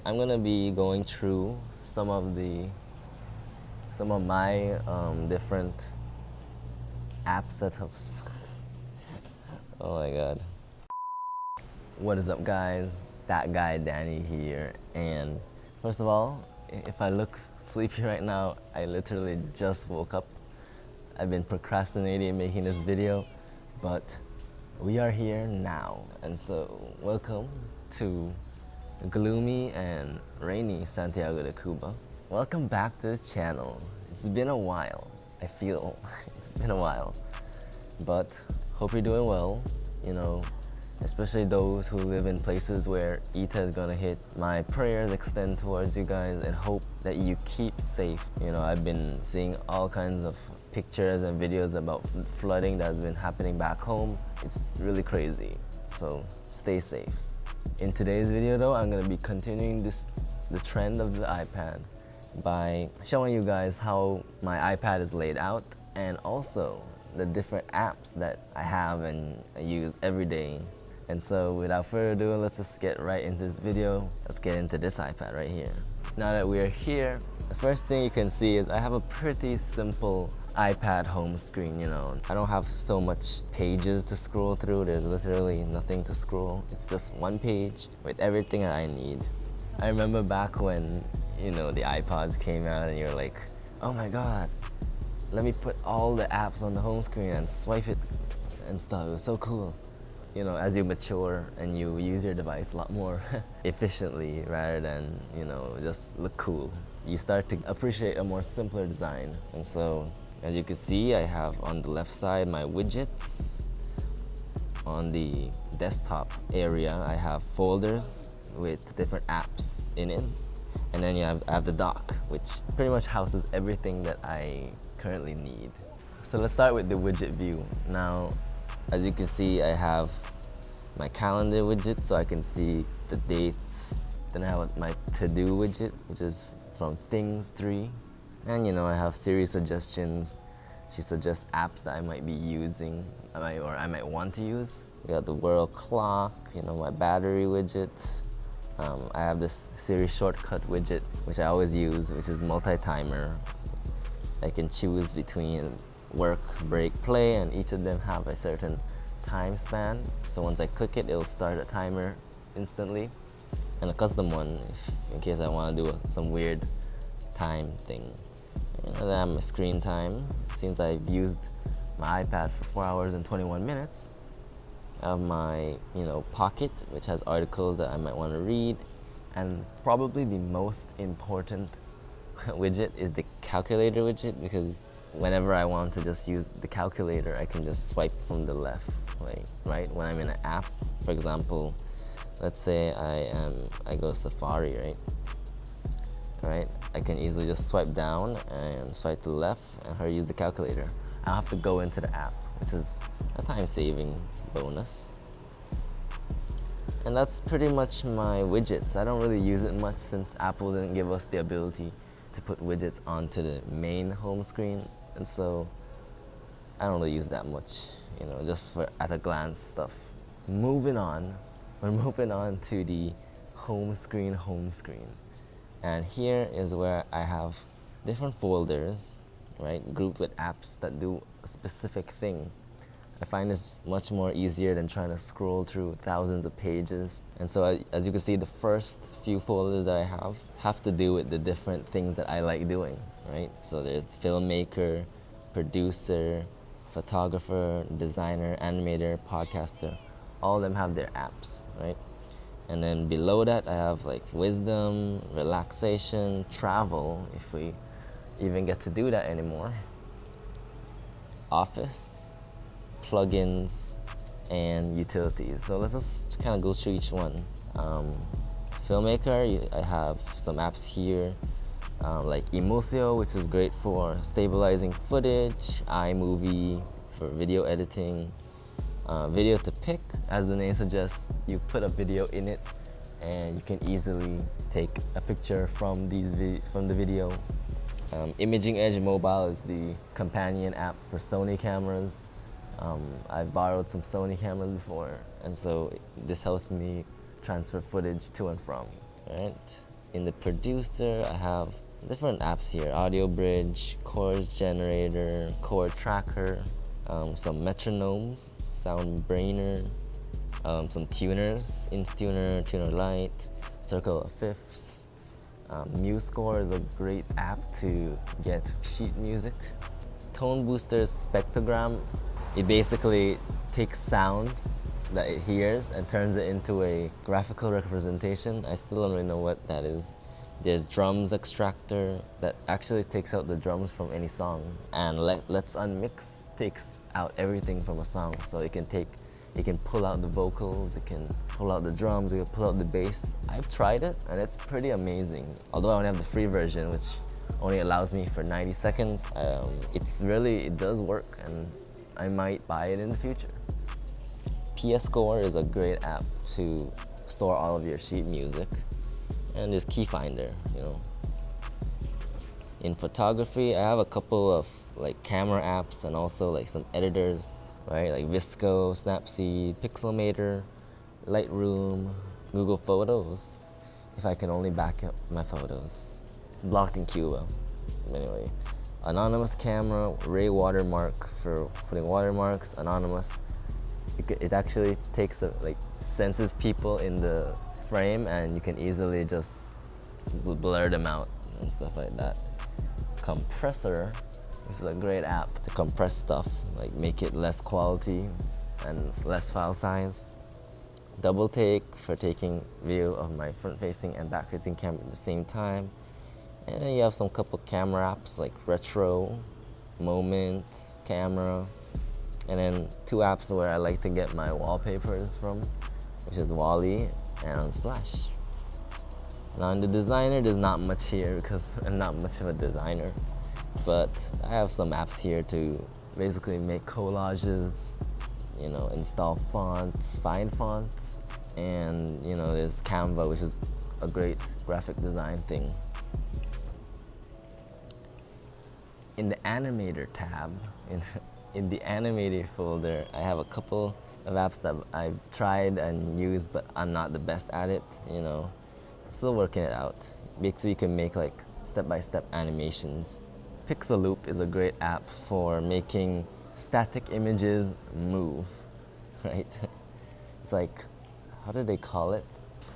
I'm gonna be going through some of my different app setups. Oh my god. What is up, guys? That guy Danny here, and first of all, if I look sleepy right now, I literally just woke up. I've been procrastinating making this video, but we are here now, and so welcome to gloomy and rainy Santiago de Cuba. Welcome back to the channel. It's been a while. I feel it's been a while, but hope you're doing well. You know, especially those who live in places where ETA is gonna hit. My prayers extend towards you guys and hope that you keep safe. You know, I've been seeing all kinds of pictures and videos about flooding that's been happening back home. It's really crazy, so stay safe. In today's video though, I'm gonna be continuing the trend of the iPad by showing you guys how my iPad is laid out and also the different apps that I have and I use every day. And so without further ado, let's just get right into this video. Let's get into this iPad right here. Now that we are here, the first thing you can see is I have a pretty simple iPad home screen, you know. I don't have so much pages to scroll through. There's literally nothing to scroll. It's just one page with everything that I need. I remember back when, you know, the iPods came out and you're like, oh my god, let me put all the apps on the home screen and swipe it and stuff. It was so cool. You know, as you mature and you use your device a lot more efficiently rather than, you know, just look cool, you start to appreciate a more simpler design. And so, as you can see, I have on the left side my widgets. On the desktop area, I have folders with different apps in it. And then I have the dock, which pretty much houses everything that I currently need. So let's start with the widget view. Now, as you can see, I have my calendar widget, so I can see the dates. Then I have my to-do widget, which is from Things 3. And you know, I have Siri suggestions. She suggests apps that I might be using, or I might want to use. We got the world clock, you know, my battery widget. I have this Siri shortcut widget, which I always use, which is multi-timer. I can choose between work, break, play, and each of them have a certain time span. So once I click it, it'll start a timer instantly. And a custom one, in case I want to do some weird time thing. And then I have my screen time. Since I've used my iPad for 4 hours and 21 minutes, I have my, you know, pocket, which has articles that I might want to read. And probably the most important widget is the calculator widget, because whenever I want to just use the calculator, I can just swipe from the left, right? When I'm in an app, for example, let's say I go Safari, right? I can easily just swipe down and swipe to the left and use the calculator. I don't have to go into the app, which is a time-saving bonus. And that's pretty much my widgets. I don't really use it much since Apple didn't give us the ability to put widgets onto the main home screen. And so I don't really use that much, you know, just for at a glance stuff. Moving on, we're moving on to the home screen. And here is where I have different folders, right, grouped with apps that do a specific thing. I find this much more easier than trying to scroll through thousands of pages. And so as you can see, the first few folders that I have to do with the different things that I like doing, right? So there's filmmaker, producer, photographer, designer, animator, podcaster. All of them have their apps, right? And then below that, I have like wisdom, relaxation, travel, if we even get to do that anymore, office, plugins, and utilities. So let's just kind of go through each one. Filmmaker, I have some apps here, like Emulsio, which is great for stabilizing footage, iMovie for video editing, video to pick, as the name suggests, you put a video in it and you can easily take a picture from the video. Imaging Edge Mobile is the companion app for Sony cameras. I've borrowed some Sony cameras before, and so this helps me transfer footage to and from, right? In the producer, I have different apps here: Audio Bridge, Chords Generator, Chord Tracker, some metronomes, Sound Brainer, some tuners, Intuner, Tuner Lite, Circle of Fifths. MuseScore is a great app to get sheet music. Tone Booster's Spectrogram, it basically takes sound that it hears and turns it into a graphical representation. I still don't really know what that is. There's Drums Extractor that actually takes out the drums from any song, and Let's Unmix takes out everything from a song. So it can pull out the vocals, it can pull out the drums, it can pull out the bass. I've tried it and it's pretty amazing. Although I only have the free version, which only allows me for 90 seconds, it does work, and I might buy it in the future. PS Score is a great app to store all of your sheet music. And there's Key Finder, you know. In photography, I have a couple of like camera apps and also like some editors, right? Like Visco, Snapseed, Pixelmator, Lightroom, Google Photos, if I can only back up my photos. It's blocked in Cuba. Anyway, Anonymous Camera, Ray Watermark for putting watermarks, Anonymous. It actually senses people in the frame, and you can easily just blur them out and stuff like that. Compressor, this is a great app to compress stuff, like make it less quality and less file size. Double Take for taking view of my front-facing and back-facing camera at the same time. And then you have some couple camera apps like Retro, Moment, Camera, and then two apps where I like to get my wallpapers from, which is Wally and Unsplash. Now in the designer, there's not much here because I'm not much of a designer, but I have some apps here to basically make collages, you know, install fonts, find fonts, and you know, there's Canva, which is a great graphic design thing. In the Animator tab, in the Animator folder, I have a couple of apps that I've tried and used, but I'm not the best at it, you know. Still working it out. Basically, you can make like step-by-step animations. Pixaloop is a great app for making static images move, right? It's like, how did they call it?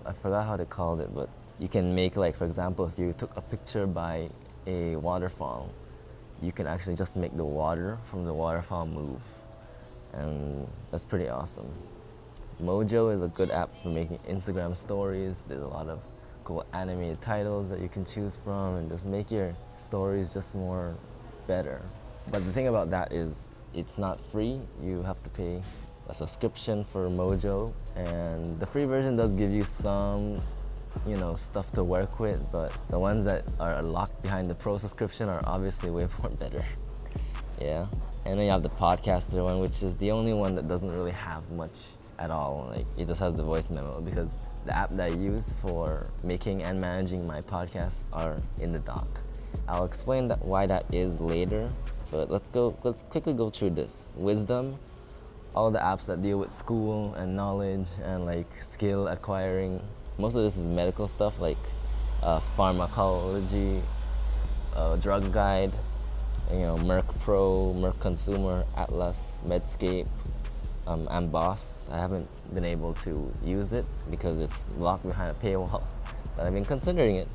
I forgot how they called it, but you can make, like, for example, if you took a picture by a waterfall, you can actually just make the water from the waterfall move. And that's pretty awesome. Mojo is a good app for making Instagram stories. There's a lot of cool animated titles that you can choose from and just make your stories just more better. But the thing about that is it's not free. You have to pay a subscription for Mojo, and the free version does give you some, you know, stuff to work with, but the ones that are locked behind the pro subscription are obviously way more better. Yeah. And then you have the podcaster one, which is the only one that doesn't really have much at all. Like, it just has the voice memo, because the app that I use for making and managing my podcasts are in the dock. I'll explain why that is later, but let's quickly go through this. Wisdom, all the apps that deal with school and knowledge and like skill acquiring. Most of this is medical stuff like pharmacology, drug guide, you know, Merck Pro, Merck Consumer, Atlas, Medscape, and Boss. I haven't been able to use it because it's locked behind a paywall, but I've been considering it.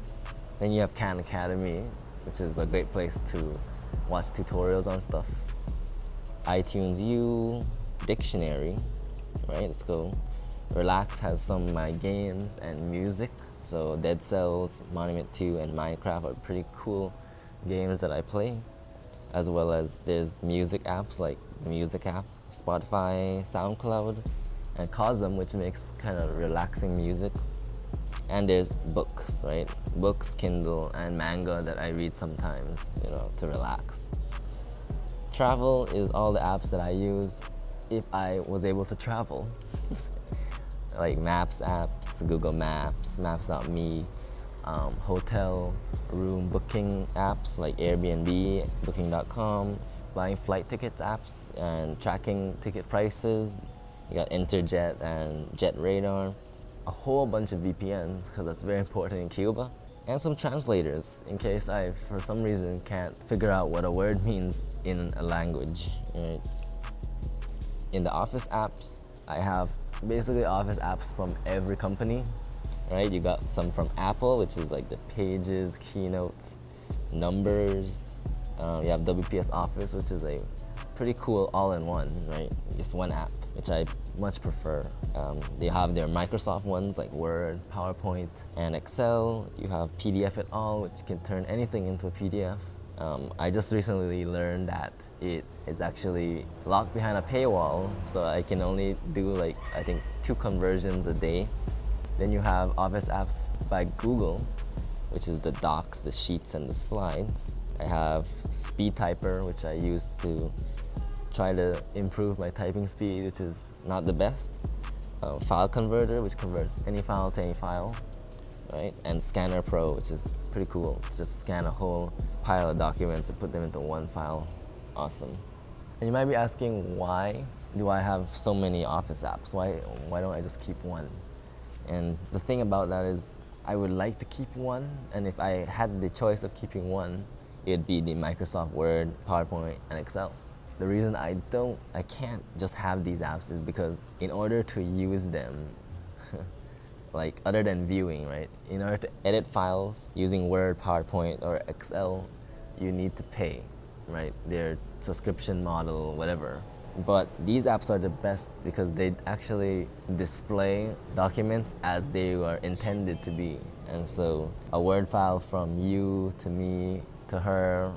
Then you have Khan Academy, which is a great place to watch tutorials on stuff. iTunes U, Dictionary, right? Let's go. Relax has some of my games and music. So Dead Cells, Monument 2, and Minecraft are pretty cool games that I play. As well as there's music apps like the Music app, Spotify, SoundCloud, and Cosm, which makes kind of relaxing music. And there's books, right? Books, Kindle, and manga that I read sometimes, you know, to relax. Travel is all the apps that I use if I was able to travel. Like Maps apps, Google Maps, Maps.me, hotel room booking apps like Airbnb, Booking.com, buying flight tickets apps and tracking ticket prices. You got Interjet and Jet Radar. A whole bunch of VPNs, because that's very important in Cuba. and some translators in case I, for some reason, can't figure out what a word means in a language. Right? In the Office apps, I have basically Office apps from every company. Right? You got some from Apple, which is like the Pages, Keynotes, Numbers. You have WPS Office, which is a pretty cool all-in-one, right? Just one app, which I much prefer. They have their Microsoft ones like Word, PowerPoint, and Excel. You have PDF et al, which can turn anything into a PDF. I just recently learned that it is actually locked behind a paywall, so I can only do like, I think 2 conversions a day. Then you have Office apps by Google, which is the docs, the sheets, and the slides. I have Speed Typer, which I use to try to improve my typing speed, which is not the best. File Converter, which converts any file to any file, right? And Scanner Pro, which is pretty cool. It's just scan a whole pile of documents and put them into one file. Awesome. And you might be asking, why do I have so many Office apps? Why don't I just keep one? And the thing about that is, I would like to keep one, and if I had the choice of keeping one, it'd be the Microsoft Word, PowerPoint, and Excel. The reason I can't just have these apps is because in order to use them, like other than viewing, right? In order to edit files using Word, PowerPoint, or Excel, you need to pay, right? Their subscription model, whatever. But these apps are the best because they actually display documents as they are intended to be. And so a Word file from you to me to her,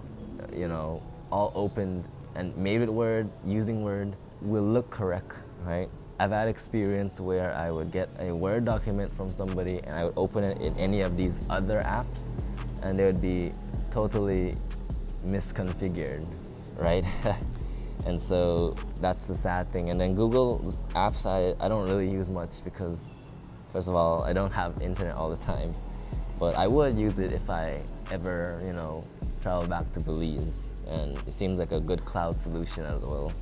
you know, all opened and made with Word, using Word, will look correct, right? I've had experience where I would get a Word document from somebody and I would open it in any of these other apps and they would be totally misconfigured, right? And so that's the sad thing. And then Google's apps, I don't really use much because, first of all, I don't have internet all the time. But I would use it if I ever, you know, travel back to Belize. And it seems like a good cloud solution as well.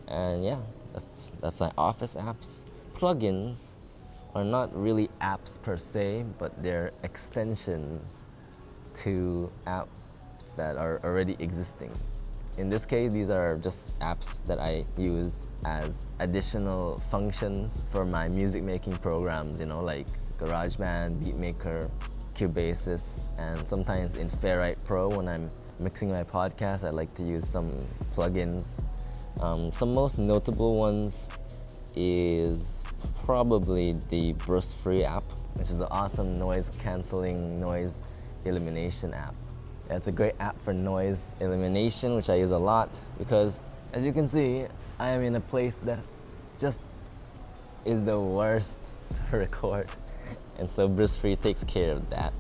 And yeah, that's my Office apps. Plugins are not really apps per se, but they're extensions to apps that are already existing. In this case, these are just apps that I use as additional functions for my music making programs, you know, like GarageBand, BeatMaker, Cubasis, and sometimes in Ferrite Pro when I'm mixing my podcast, I like to use some plugins. Some most notable ones is probably the Burst Free app, which is an awesome noise canceling, noise elimination app. It's a great app for noise elimination, which I use a lot because, as you can see, I am in a place that just is the worst to record. And so Burst Free takes care of that.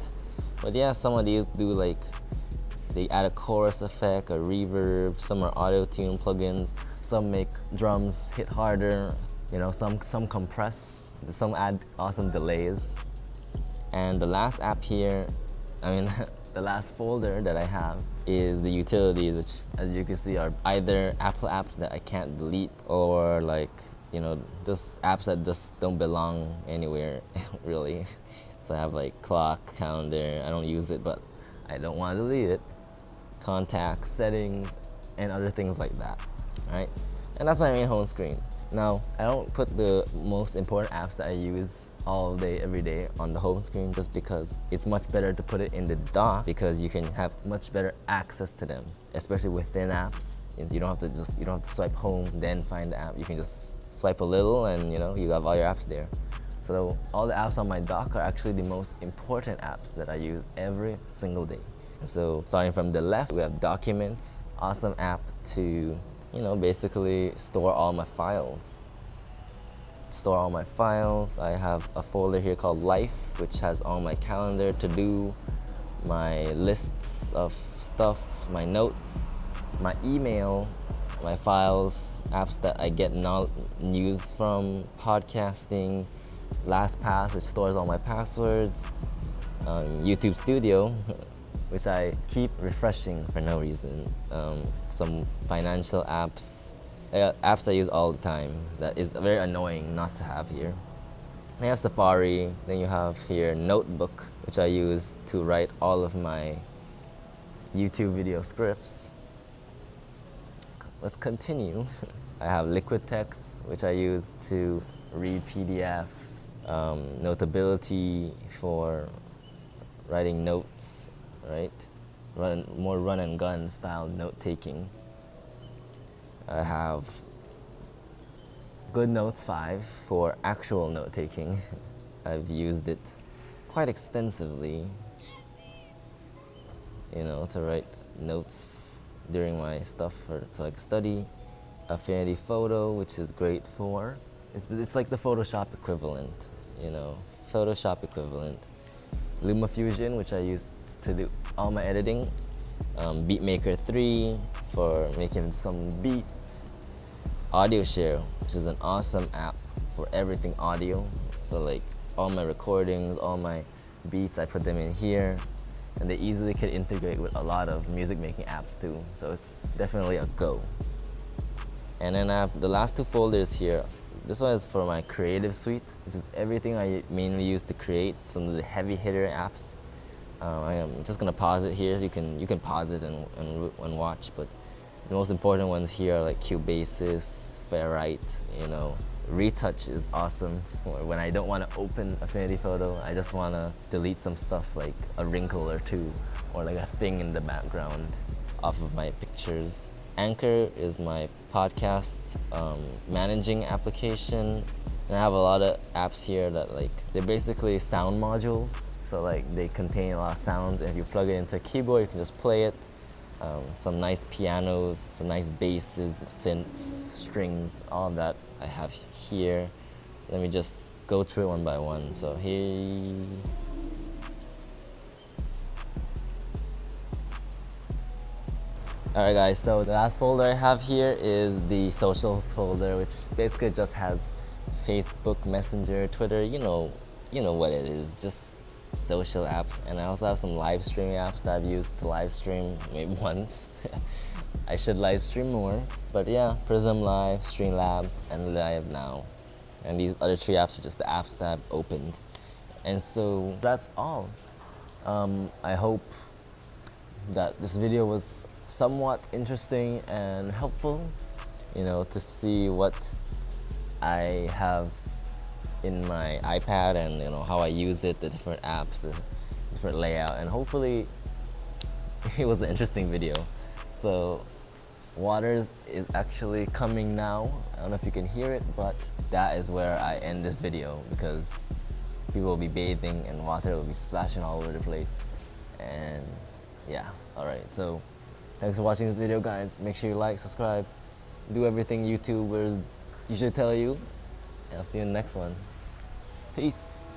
But yeah, some of these do like, they add a chorus effect, a reverb, some are auto-tune plugins, some make drums hit harder, you know, some compress, some add awesome delays. And the last app here, the last folder that I have is the utilities, which as you can see are either Apple apps that I can't delete or like, you know, just apps that just don't belong anywhere really. So I have like clock, calendar, I don't use it, but I don't want to delete it. Contacts, settings, and other things like that, right? And that's my main home screen. Now, I don't put the most important apps that I use all day, every day on the home screen just because it's much better to put it in the dock because you can have much better access to them, especially within apps. You don't have to swipe home, then find the app. You can just swipe a little and, you know, you have all your apps there. So all the apps on my dock are actually the most important apps that I use every single day. So starting from the left, we have Documents, awesome app to, you know, basically store all my files. I have a folder here called Life, which has all my calendar, to-do, my lists of stuff, my notes, my email, my files, apps that I get news from, podcasting, LastPass, which stores all my passwords, YouTube Studio, which I keep refreshing for no reason. Some financial apps, apps I use all the time that is very annoying not to have here. You have Safari, then you have here Notebook, which I use to write all of my YouTube video scripts. Let's continue. I have liquid text, which I use to read PDFs, Notability for writing notes, right? More run and gun style note taking. I have GoodNotes 5 for actual note taking. I've used it quite extensively, you know, to write notes during my stuff to like study. Affinity Photo, which is great for, it's like the Photoshop equivalent, you know, Photoshop equivalent. LumaFusion, which I use to do all my editing. Beatmaker 3 for making some beats. AudioShare, which is an awesome app for everything audio. So like all my recordings, all my beats, I put them in here, and they easily can integrate with a lot of music making apps too. So it's definitely a go. And then I have the last two folders here. This one is for my creative suite, which is everything I mainly use to create some of the heavy hitter apps. I am just gonna pause it here. So you can pause it and watch, but the most important ones here are like Cubasis, Fairlight, you know. Retouch is awesome when I don't want to open Affinity Photo. I just want to delete some stuff like a wrinkle or two, or like a thing in the background off of my pictures. Anchor is my podcast managing application, and I have a lot of apps here that like they're basically sound modules. So like they contain a lot of sounds, and if you plug it into a keyboard, you can just play it. Some nice pianos, some nice basses, synths, strings, all of that I have here. Let me just go through it one by one. So here. Alright guys, so the last folder I have here is the socials folder, which basically just has Facebook, Messenger, Twitter, you know what it is, just social apps. And I also have some live streaming apps that I've used to live stream maybe once. I should live stream more, but yeah, Prism Live, Streamlabs, and Live Now. And these other three apps are just the apps that I've opened. And so that's all. I hope that this video was somewhat interesting and helpful, you know, to see what I have in my iPad and, you know, how I use it, the different apps, the different layout, and hopefully it was an interesting video. So Waters is actually coming now. I don't know if you can hear it, but that is where I end this video, because people will be bathing and water will be splashing all over the place. And yeah, alright, so thanks for watching this video, guys. Make sure you like, subscribe, do everything YouTubers usually tell you, and I'll see you in the next one. Peace.